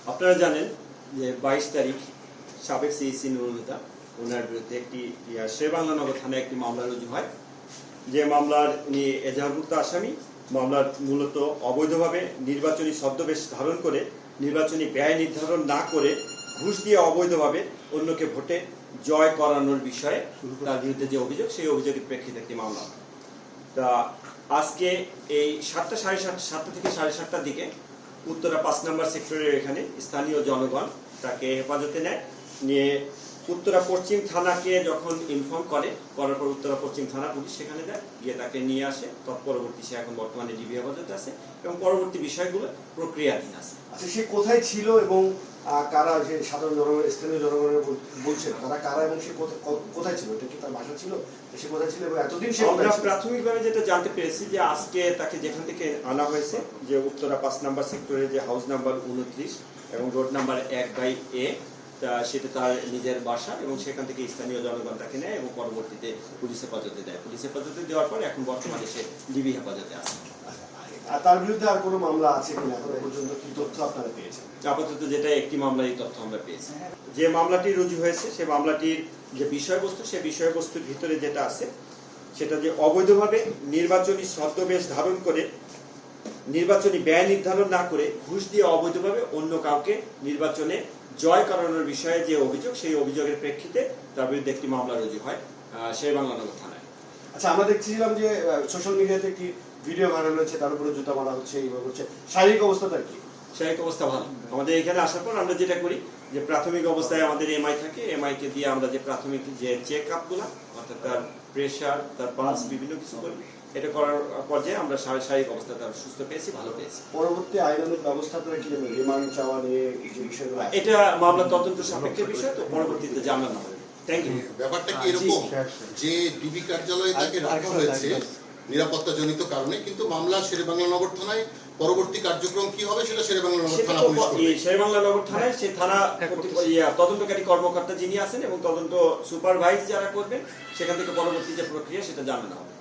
আপনারা জানেন যে 22 তারিখ সাবেক সিইসি নুরুল হুদা ওনার বিরুদ্ধে একটি শেরেবাংলা নগর থানায় একটি মামলা রুজু হয়। যে মামলার উনি এজাহারভুক্ত আসামি। মামলার মূলত অবৈধভাবে নির্বাচনী ছদ্মবেশ ধারণ করে নির্বাচনী ব্যয় নির্ধারণ না করে ঘুষ দিয়ে অবৈধভাবে অন্যকে ভোটে জয় করানোর বিষয়ে তার বিরুদ্ধে যে অভিযোগ, সেই অভিযোগের প্রেক্ষিতে একটি মামলা। তা আজকে এই 7টা থেকে 7:30টার দিকে উত্তরা 5 নম্বর সেক্টরের এখানে স্থানীয় জনগণ তাকে হেফাজতে নিয়ে উত্তরা পশ্চিম থানাকে যখন ইনফর্ম করার পর উত্তরা পশ্চিম থানা পুলিশ সেখানে যায়, গিয়ে তাকে নিয়ে আসে। তৎপরবর্তী সে এখন বর্তমানে ডিবি হেফাজতে আছে এবং পরবর্তী বিষয়গুলো প্রক্রিয়াধীন আছে। আচ্ছা, সে কোথায় ছিল এবং কারা, যে সাধারণ জনগণের, স্থানীয় জনগণের বলছেন তারা কারা এবং সে কোথায় ছিল? এটা কি তার বাসা ছিল? সে কোথায় ছিল এবং এতদিন সে আমরা প্রাথমিকভাবে যেটা জানতে পেরেছি যে আজকে তাকে যেখান থেকে আনা হয়েছে, যে উত্তরা 5 নম্বর সেক্টরে যে হাউস নাম্বার 29 এবং রোড নাম্বার 1/A, সেটা তার নিজের বাসা এবং সেখান থেকে স্থানীয় জনগণ তাকে নেয় এবং পরবর্তীতে পুলিশ হেফাজতে দেয়। পুলিশ হেফাজতে দেওয়ার পর এখন বর্তমানে সে ডিবি হেফাজতে আছে। আর তার বিরুদ্ধে আর কোনো মামলা আছে কিনা এখন পর্যন্ত কি তথ্য আপনারা পেয়েছেন? আপাতত যেটা একটি মামলারই তথ্য আমরা পেয়েছি। যে মামলাটি রুজু হয়েছে সে মামলাটির যে বিষয়বস্তু, সে বিষয়বস্তুর ভিতরে যেটা আছে সেটা যে অবৈধভাবে নির্বাচনী ছদ্মবেশ ধারণ করে নির্বাচনী ব্যয় নির্ধারণ না করে ঘুষ দিয়ে অবৈধভাবে অন্য কাউকে নির্বাচনে জয় করানোর বিষয়ে যে অভিযোগ, সেই অভিযোগের প্রেক্ষিতে তার বিরুদ্ধে একটি মামলা রুজু হয় শেরেবাংলা নগর থানায়। আচ্ছা, আমরা দেখছিলাম যে সোশ্যাল মিডিয়াতে একটি ভিডিও ভাইরাল হয়েছে, তার উপরে জুতা মারা হচ্ছে, এইভাবে হচ্ছে। শারীরিক অবস্থাটা কি? শারীরিক অবস্থা ভালো। আমাদের এখানে আসার পর আমরা যেটা করি যে প্রাথমিক অবস্থায় আমাদের এমআই থাকে, এমআই কে দিয়ে আমরা যে প্রাথমিক যে চেক আপগুলো, অর্থাৎ তার প্রেশার, তার পালস, বিভিন্ন কিছু করি। এটা করার পর্যায়ে আমরা শারীরিক অবস্থা তার সুস্থ পেয়েছি, ভালো পেয়েছি। পরবর্তী আইনানুগ ব্যবস্থা করে কি রিমান্ড চাওয়া নিয়ে যে বিষয়গুলো, এটা মামলা তদন্ত সাপেক্ষের বিষয়, তো পরবর্তীতে জানানো হবে। Thank you. ব্যাপারটা কি এরকম যে ডিবি কার্যালয়ে তাকে রাখা হয়েছে নিরাপত্তাজনিত কারণে, কিন্তু মামলা শেরেবাংলা নগর থানায়, পরবর্তী কার্যক্রম কি হবে সেটা শেরেবাংলা নগর থানা পুলিশ করবে। শেরেবাংলা নগর থানায় সে থানা তদন্তকারী কর্মকর্তা যিনি আছেন এবং তদন্ত সুপারভাইজ যারা করবেন, সেখান থেকে পরবর্তী যে প্রক্রিয়া সেটা জানানো হবে।